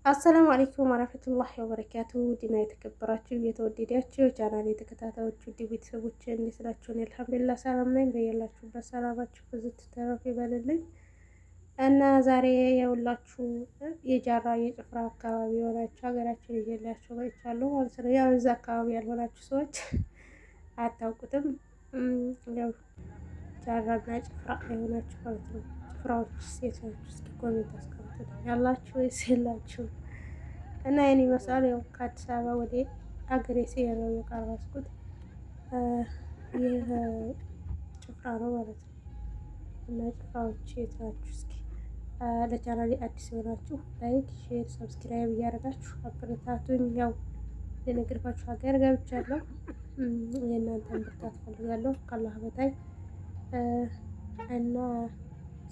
አሰላሙ አለይኩም ወራህመቱላሂ ወበረካቱ ዲና የተከበራችሁ የተወደዳችሁ ቻናሌ ተከታታዮች ውድ ቤተሰቦች እንዴት ናችሁ? አልሐምዱሊላህ ሰላም ነኝ። በያላችሁበት ሰላማችሁ ብዙ ተተረፍ ይበልልኝ እና ዛሬ የሁላችሁ የጃራ የጭፍራ አካባቢ የሆናችሁ ሀገራችን ይዤላችሁ መጥቻለሁ ማለት ነው። ያው እዛ አካባቢ ያልሆናችሁ ሰዎች አታውቁትም። ያው ጃራና ጭፍራ የሆናችሁ ማለት ነው። ጭፍራዎች ሴቶች እስኪ ኮሜንት አስቀምጡ ያላችሁ ወይስ የላችሁ? እና ይሄን ይመስላል። ያው ከአዲስ አበባ ወደ አገሬ ሲሄድ ነው የቀረስኩት። ይህ ጭፍራ ነው ማለት ነው። እና ጭፍራዎች የት ናችሁ? እስኪ ለቻናሌ አዲስ የሆናችሁ ላይክ፣ ሼር፣ ሰብስክራይብ እያደረጋችሁ አበረታቱኝ። ያው ለነገርኳችሁ ሀገር ገብቻለሁ። የእናንተን ብርታት ፈልጋለሁ ካላህ በታይ እና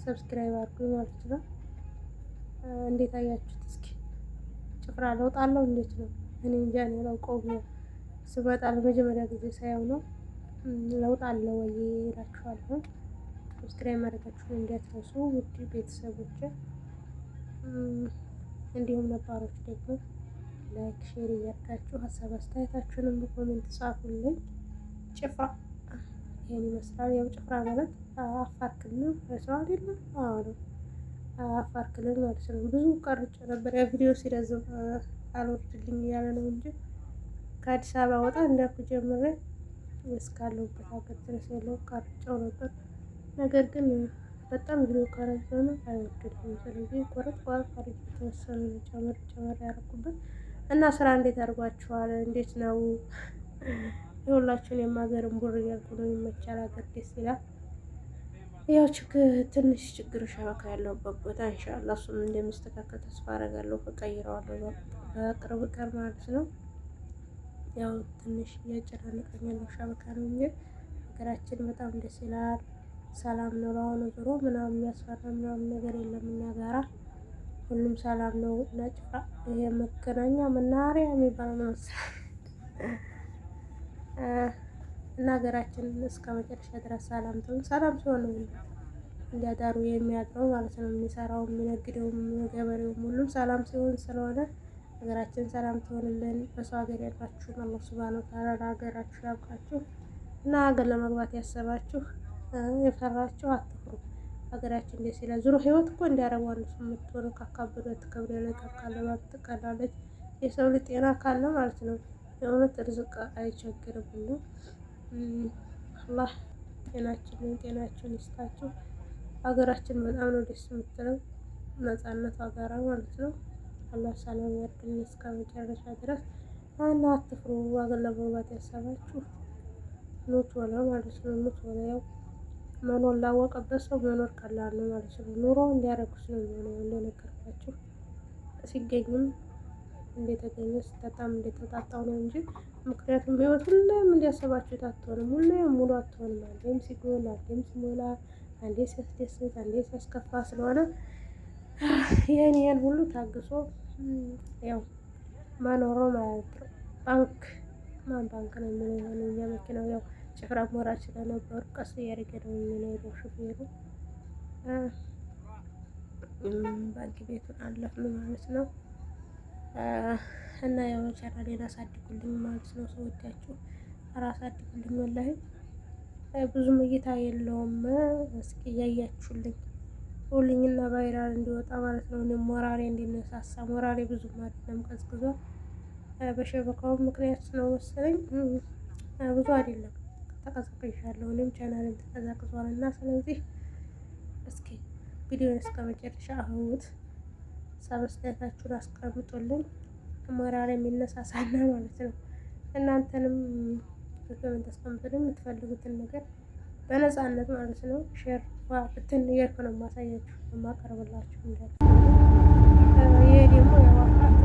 ሰብስክራይብ አድርጉኝ ማለት ነው። እንዴት አያችሁት? እስኪ ጭፍራ ለውጥ አለው እንዴት ነው? እኔ እንጃ ነው አላውቀውም። ስመጣ ለመጀመሪያ ጊዜ ሳየው ነው። ለውጥ አለው ወይ እላችኋለሁ። ሰብስክራይብ ማድረጋችሁን እንዳትረሱ ውድ ቤተሰቦች፣ እንዲሁም ነባሮች ደግሞ ላይክ ሼር እያደረጋችሁ ሀሳብ አስተያየታችሁንም በኮሜንት ጻፉልኝ። ጭፍራ ይሄን ይመስላል። ያው ጭፍራ ማለት አፋር ክልል ሰው አይደለም? አዎ ነው፣ አፋር ክልል ማለት ነው። ብዙ ቀርጬ ነበር። ያ ቪዲዮ ሲረዝም አልወርድልኝ እያለ ነው እንጂ ከአዲስ አበባ ወጣ እንዳልኩ ጀምሬ እስካለሁበት ሀገር ድረስ ያለው ቀርጬው ነበር። ነገር ግን በጣም ቪዲዮ ከረዘመ አይወርድልኝም። ስለዚህ ቆረጥ አድርጌ የተወሰነ ጨመር ያደረኩበት እና ስራ እንዴት አድርጓችኋል? እንዴት ነው? የሁላችሁን የማገርም ቡር እያልኩ ነው። ይመቻል፣ ሀገር ደስ ይላል። ያው ትንሽ ችግር ሸበካ ያለውበት ቦታ ኢንሻአላህ እሱም እንደሚስተካከል ተስፋ አደርጋለሁ። እቀይረዋለሁ በቅርብ ቀን ማለት ነው። ያው ትንሽ እያጨናነቀኝ ያለው ሸበካ ነው እንጂ ሀገራችን በጣም ደስ ይላል። ሰላም ነው። ለአሁኑ ዞሮ ምናምን የሚያስፈራ ምናምን ነገር የለም። እኛ ጋራ ሁሉም ሰላም ነው። ነጭፋ ይሄ መገናኛ መናኸሪያ የሚባለው ነው መሰለኝ እና ሀገራችን እስከ መጨረሻ ድረስ ሰላም ትሁን። ሰላም ሲሆን ነው እንዲያዳሩ የሚያድረው ማለት ነው። የሚሰራው የሚነግደውም ገበሬውም ሁሉም ሰላም ሲሆን ስለሆነ ሀገራችን ሰላም ትሆንልን። በሰው ሀገር ያላችሁ አላህ ሱብሃነሁ ወተዓላ ሀገራችሁ ያብቃችሁ እና ሀገር ለመግባት ያሰባችሁ የፈራችሁ አትፍሩ። ሀገራችን ደስ ይላል። ዙሮ ህይወት እኮ እንዲያረባው ነው የምትሆነው። ካካበደት ትከብዳለች፣ ካካለባት ትቀላለች። የሰው ልጅ ጤና ካለ ማለት ነው የእውነት ርዝቅ አይቸግርም ነው። አላህ ጤናችንን ይስጣችሁ። ሀገራችን በጣም ነው ደስ የምትለው ነፃነቷ ጋራ ማለት ነው። አላህ ሰላም ያድርግልን እስከ መጨረሻ ድረስ እና አትፍሩ። ሀገር ለመግባት ያሰባችሁ ኑት ሆነ ማለት ነው። ኑት ሆነ ያው መኖር ላወቀበት ሰው መኖር ቀላል ነው ማለት ነው። ኑሮ እንዲያረጉት ነው የሚሆነው እንደነገርኳችሁ። ሲገኝም እንደተገኘ ሲጠጣም እንደተጣጣው ነው እንጂ ምክንያቱም ህይወት ሁሌም እንዲያሰባችሁት አትሆንም። ሁሌም ሙሉ አትሆንም። አንዴም ሲጎል፣ አንዴም ሲሞላ፣ አንዴ ሲያስደስት፣ አንዴ ሲያስከፋ ስለሆነ ይህን ሁሉ ታግሶ ያው መኖሩ ማለት ነው። ባንክ ነው የሚሆነው የመኪናው ያው ጭፍራ ሞራ ስለነበሩ ቀስ እያደረገ ነው የሚሄደው ሹፌሩ። ባንክ ቤቱን አለፍን ማለት ነው። እና ያው ቻናሌን አሳድጉልኝ ማለት ነው። ሰዎቻችሁ አሳድጉልኝ። ወላሂ ብዙም እይታ የለውም። እስኪ እያያችሁልኝ ሁልኝና ቫይራል እንዲወጣ ማለት ነው። እኔም ሞራሌ እንዲነሳሳ ሞራሌ ብዙም አይደለም ቀዝቅዟል። በሸበካው ምክንያት ነው መሰለኝ ብዙ አይደለም ተቀዛቅዣለሁ። እኔም ቻናሌን ተቀዛቅዟል እና ስለዚህ እስኪ ቪዲዮን እስከ መጨረሻ አሁት ሰብስክራይባችሁን አስቀምጡልኝ። ሞራል የሚነሳሳና ማለት ነው። እናንተንም በኮሜንት አስቀምጡልኝ የምትፈልጉትን ነገር በነፃነት ማለት ነው። ሼር ብትን እያልኩ ነው የማሳያችሁ የማቀርብላችሁ እንዳለ ይሄ ደግሞ የዋፋት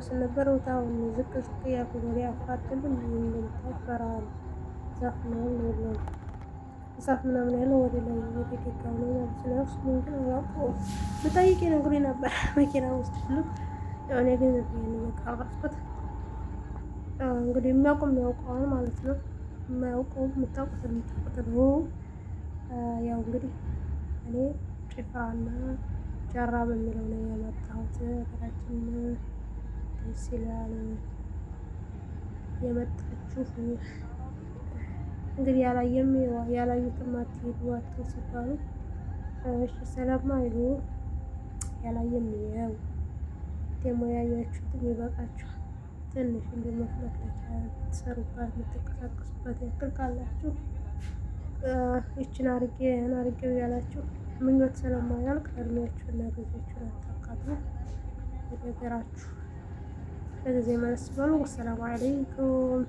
እየደረስን ነበር። አሁን ዝቅ ዝቅ እያልኩ ወደ አፋር ክልል እንደምታውቅ በረሃ ነው። ዛፍ ምናምን የለውም። ዛፍ ምናምን ያለው ወደ ላይ እየተደጋው ነው ማለት ነው። እሱን ግን አላውቀውም። ብጠይቅ ይነግሩኝ ነበር መኪና ውስጥ ሁሉ። እኔ ግን ይሄን እየቀረጽኩት እንግዲህ የሚያውቁም ያውቀዋል ማለት ነው። የማያውቀውም የምታውቁት ነው። ያው እንግዲህ እኔ ጭፍራና ጀራ በሚለው ነው የመጣሁት። ሀገራችን ደስ ይላል። የመጣችሁ እንግዲህ ያላዩትም አትሄዱ አትሄዱ ሲባሉ እሺ ስለማይሉ ያላየም ያው ደግሞ ያያችሁትም ይበቃችኋል። ትንሽ እንደመፍለክለቻ የምትሰሩባት የምትንቀሳቀሱበት ያክል ካላችሁ ይችን አርጌ ያን አርጌው ያላችሁ ምኞት ስለማያልቅ እድሜያችሁና ጊዜያችሁን አታቃጥሉ። ወደ ሀገራችሁ በጊዜ መለስ በሉ። ወሰላሙ አለይኩም